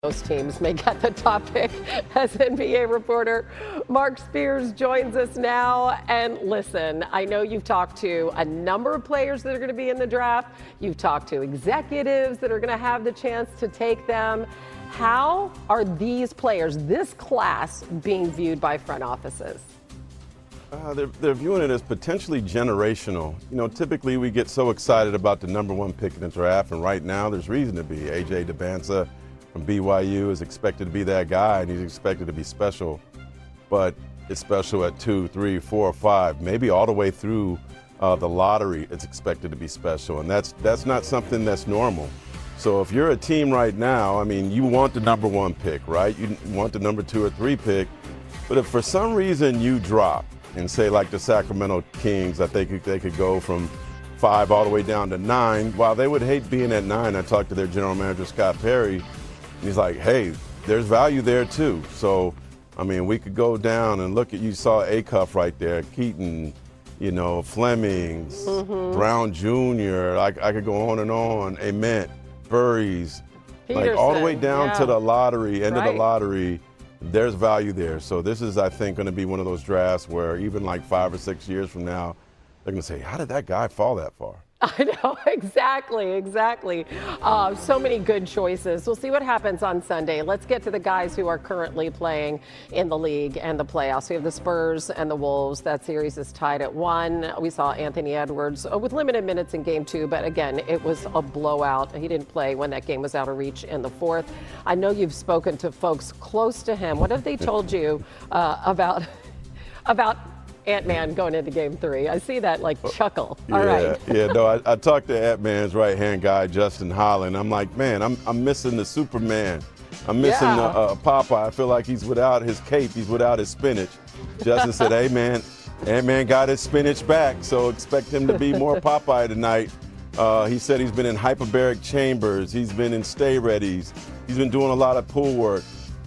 Most teams may get the top pick as NBA reporter. Marc Spears joins us now. And listen, I know you've talked to a number of players that are going to be in the draft. You've talked to executives that are going to have the chance to take them. How are these players, this class, being viewed by front offices? They're viewing it as potentially generational. You know, typically we get so excited about the number one pick in the draft, and right now there's reason to be. A.J. Debonsa from BYU is expected to be that guy, and he's expected to be special. But it's special at 2, 3, 4, 5, maybe all the way through the lottery. It's expected to be special, and that's not something that's normal. So if you're a team right now, I mean, you want the number one pick, right? You want the number 2 or 3 pick. But if for some reason you drop and say like the Sacramento Kings, that they could go from 5 all the way down to 9, while they would hate being at 9, I talked to their general manager, Scott Perry, and he's like, hey, there's value there too. So, I mean, we could go down and look at, you saw Acuff right there, Keaton, you know, Flemings, Brown Jr., I could go on and on, Ament, Burries, like all the way down to the lottery, end of the lottery. There's value there. So this is, I think, going to be one of those drafts where even like 5 or 6 years from now, they're going to say, how did that guy fall that far? I know, exactly. So many good choices. We'll see what happens on Sunday. Let's get to the guys who are currently playing in the league and the playoffs. We have the Spurs and the Wolves. That series is tied at 1. We saw Anthony Edwards with limited minutes in game 2, but again, it was a blowout. He didn't play when that game was out of reach in the 4th. I know you've spoken to folks close to him. What have they told you about Ant-Man going into game 3? I see that chuckle. All right. No, I talked to Ant-Man's right-hand guy, Justin Holland. I'm like, man, I'm missing the Superman. I'm missing Popeye. I feel like he's without his cape. He's without his spinach. Justin said, hey, man, Ant-Man got his spinach back, so expect him to be more Popeye tonight. He said he's been in hyperbaric chambers. He's been in stay-readies. He's been doing a lot of pool work,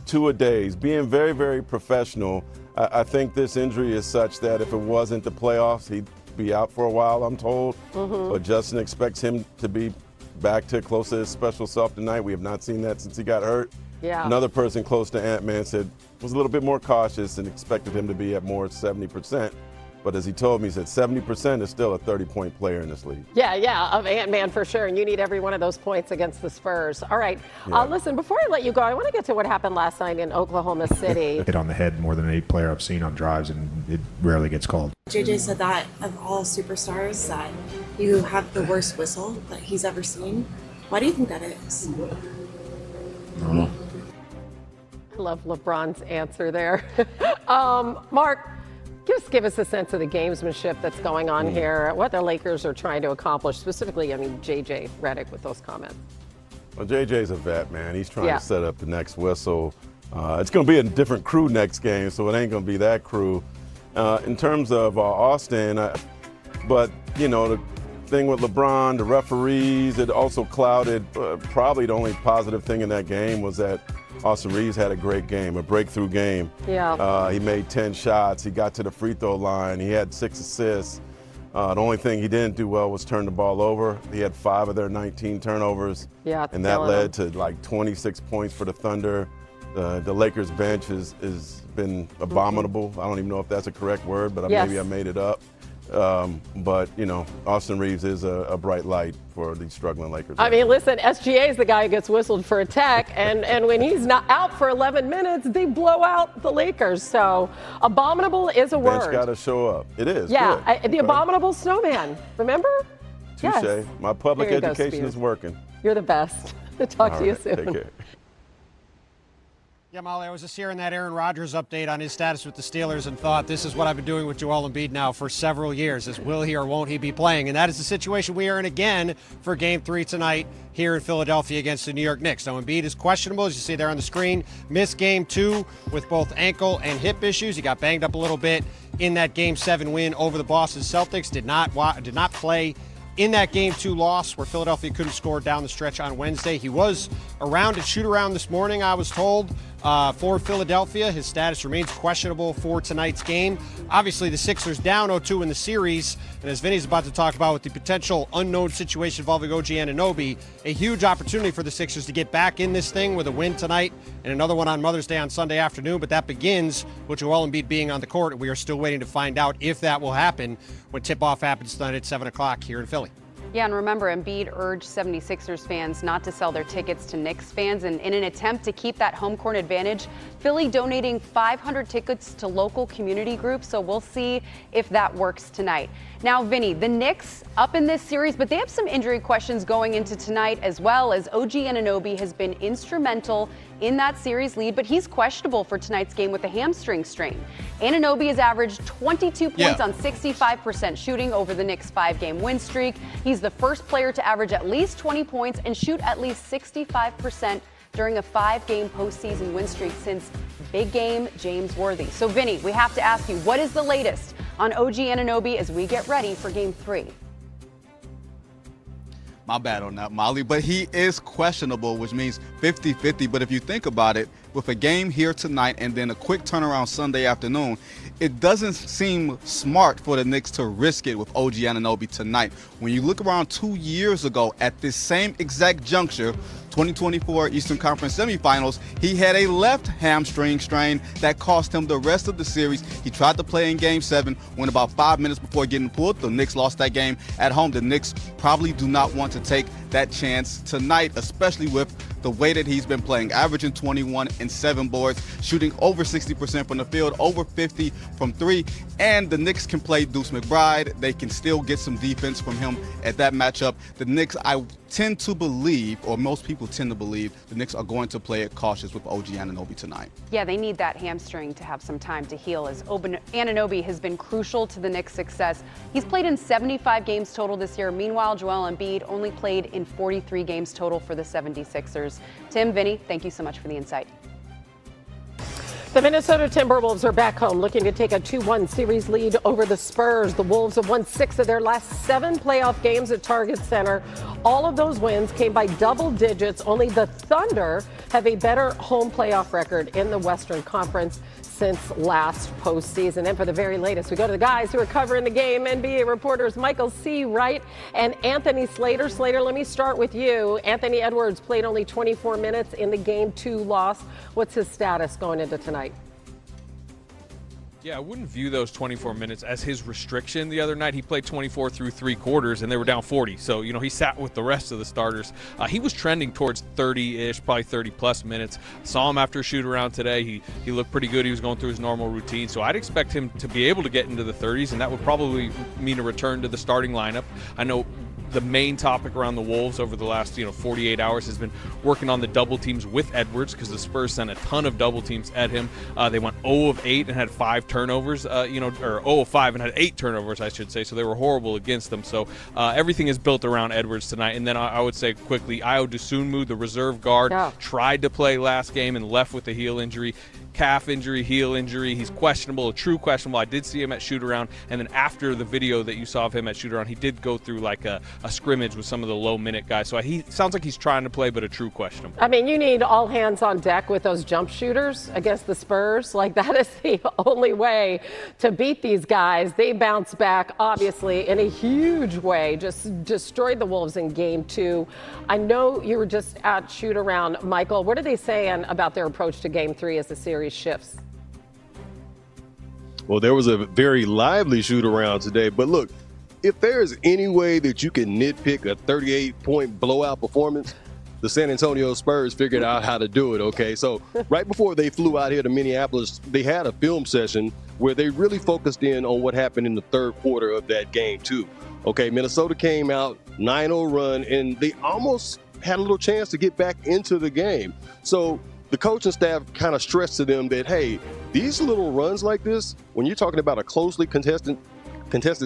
2-a-days, being very, very professional. I think this injury is such that if it wasn't the playoffs, he'd be out for a while, I'm told. But Justin expects him to be back to close to his special self tonight. We have not seen that since he got hurt. Another person close to Ant-Man said was a little bit more cautious and expected him to be at more 70%. But as he told me, he said 70% is still a 30-point player in this league. Of Ant-Man for sure. And you need every one of those points against the Spurs. All right. Listen, before I let you go, I want to get to what happened last night in Oklahoma City. Hit on the head more than any player I've seen on drives, and it rarely gets called. JJ said that of all superstars that you have the worst whistle that he's ever seen. Why do you think that is? I don't know. I love LeBron's answer there. Mark, just give us a sense of the gamesmanship that's going on here, what the Lakers are trying to accomplish, specifically, JJ Redick with those comments. Well, JJ's a vet, man. He's trying to set up the next whistle. It's going to be a different crew next game, so it ain't going to be that crew. In terms of Austin, but, the thing with LeBron, the referees, it also clouded. Probably the only positive thing in that game was that Austin Reeves had a great game, a breakthrough game. He made 10 shots. He got to the free throw line. He had 6 assists. The only thing he didn't do well was turn the ball over. He had 5 of their 19 turnovers. And that led to 26 points for the Thunder. The Lakers bench has been abominable. I don't even know if that's a correct word, but maybe I made it up. But Austin Reeves is a bright light for the struggling Lakers. Listen, SGA is the guy who gets whistled for a tech, and when he's not out for 11 minutes, they blow out the Lakers. So abominable is a word. Bench got to show up. It is. The abominable snowman. Remember? Touche. Yes. My public education is working. You're the best. Talk to you soon. Take care. Yeah, Molly, I was just hearing that Aaron Rodgers update on his status with the Steelers and thought this is what I've been doing with Joel Embiid now for several years, is will he or won't he be playing? And that is the situation we are in again for Game 3 tonight here in Philadelphia against the New York Knicks. Now, Embiid is questionable, as you see there on the screen. Missed Game 2 with both ankle and hip issues. He got banged up a little bit in that Game 7 win over the Boston Celtics. Did not play in that Game 2 loss where Philadelphia couldn't score down the stretch on Wednesday. He was around at shoot-around this morning, I was told, for Philadelphia. His status remains questionable for tonight's game. Obviously, the Sixers down 0-2 in the series. And as Vinny's about to talk about with the potential unknown situation involving OG Anunoby, a huge opportunity for the Sixers to get back in this thing with a win tonight and another one on Mother's Day on Sunday afternoon. But that begins with Joel Embiid being on the court. We are still waiting to find out if that will happen when tip-off happens tonight at 7 o'clock here in Philly. Yeah, and remember, Embiid urged 76ers fans not to sell their tickets to Knicks fans. And in an attempt to keep that home court advantage, Philly donating 500 tickets to local community groups. So we'll see if that works tonight. Now, Vinny, the Knicks up in this series, but they have some injury questions going into tonight as well, as OG Anunoby has been instrumental in that series lead, but he's questionable for tonight's game with a hamstring strain. Anunoby has averaged 22 points on 65% shooting over the Knicks' 5-game win streak. He's the first player to average at least 20 points and shoot at least 65% during a 5-game postseason win streak since big game James Worthy. So, Vinny, we have to ask you, what is the latest on OG Anunoby as we get ready for Game 3? My bad on that, Molly, but he is questionable, which means 50-50. But if you think about it, with a game here tonight and then a quick turnaround Sunday afternoon, it doesn't seem smart for the Knicks to risk it with OG Anunoby tonight. When you look around 2 years ago at this same exact juncture, 2024 Eastern Conference semifinals, he had a left hamstring strain that cost him the rest of the series. He tried to play in Game 7, went about 5 minutes before getting pulled. The Knicks lost that game at home. The Knicks probably do not want to take that chance tonight, especially with the way that he's been playing, averaging 21 and 7 boards, shooting over 60% from the field, over 50 from 3, and the Knicks can play Deuce McBride. They can still get some defense from him at that matchup. The Knicks, I tend to believe, or most people tend to believe, the Knicks are going to play it cautious with OG Anunoby tonight. Yeah, they need that hamstring to have some time to heal, as Anunoby has been crucial to the Knicks' success. He's played in 75 games total this year. Meanwhile, Joel Embiid only played in 43 games total for the 76ers. Tim, Vinny, thank you so much for the insight. The Minnesota Timberwolves are back home looking to take a 2-1 series lead over the Spurs. The Wolves have won 6 of their last 7 playoff games at Target Center. All of those wins came by double digits. Only the Thunder have a better home playoff record in the Western Conference since last postseason. And for the very latest, we go to the guys who are covering the game, NBA reporters Michael C. Wright and Anthony Slater. Slater, let me start with you. Anthony Edwards played only 24 minutes in the Game 2 loss. What's his status going into tonight? Yeah, I wouldn't view those 24 minutes as his restriction. The other night he played 24 through 3 quarters and they were down 40. So, he sat with the rest of the starters. He was trending towards 30-ish, probably 30-plus minutes. Saw him after a shoot-around today. He looked pretty good. He was going through his normal routine. So I'd expect him to be able to get into the 30s, and that would probably mean a return to the starting lineup. I know the main topic around the Wolves over the last 48 hours has been working on the double teams with Edwards, because the Spurs sent a ton of double teams at him. They went 0 of 8 and had 5 turnovers, or 0 of 5 and had 8 turnovers, I should say. So they were horrible against them. So everything is built around Edwards tonight. And then I would say quickly, Ayo Dosunmu, the reserve guard, tried to play last game and left with a heel injury. Calf injury, heel injury. He's questionable, a true questionable. I did see him at shoot-around, and then after the video that you saw of him at shoot-around, he did go through like a scrimmage with some of the low-minute guys. So he sounds like he's trying to play, but a true questionable. I mean, you need all hands on deck with those jump shooters against the Spurs. Like, that is the only way to beat these guys. They bounce back, obviously, in a huge way. Just destroyed the Wolves in Game 2. I know you were just at shoot-around, Michael. What are they saying about their approach to Game 3 as the series shifts? Well, there was a very lively shoot around today, but look, if there's any way that you can nitpick a 38-point blowout performance, the San Antonio Spurs figured out how to do it, okay? So right before they flew out here to Minneapolis, they had a film session where they really focused in on what happened in the third quarter of that Game 2. Okay, Minnesota came out, 9-0 run, and they almost had a little chance to get back into the game. So the coaching staff kind of stressed to them that, hey, these little runs like this, when you're talking about a closely contested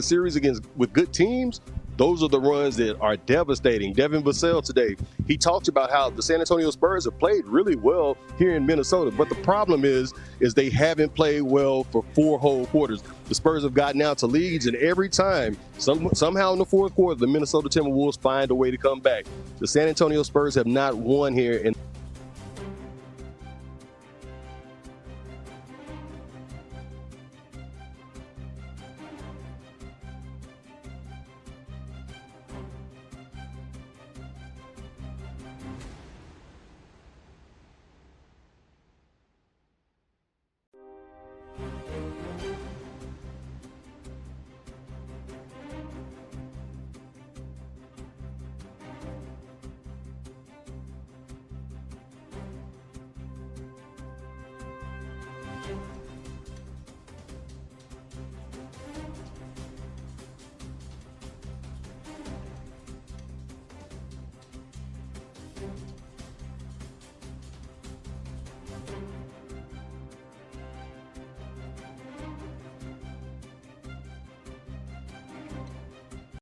series with good teams, those are the runs that are devastating. Devin Vassell today, he talked about how the San Antonio Spurs have played really well here in Minnesota, but the problem is they haven't played well for 4 whole quarters. The Spurs have gotten out to leads, and every time, somehow in the fourth quarter, the Minnesota Timberwolves find a way to come back. The San Antonio Spurs have not won here in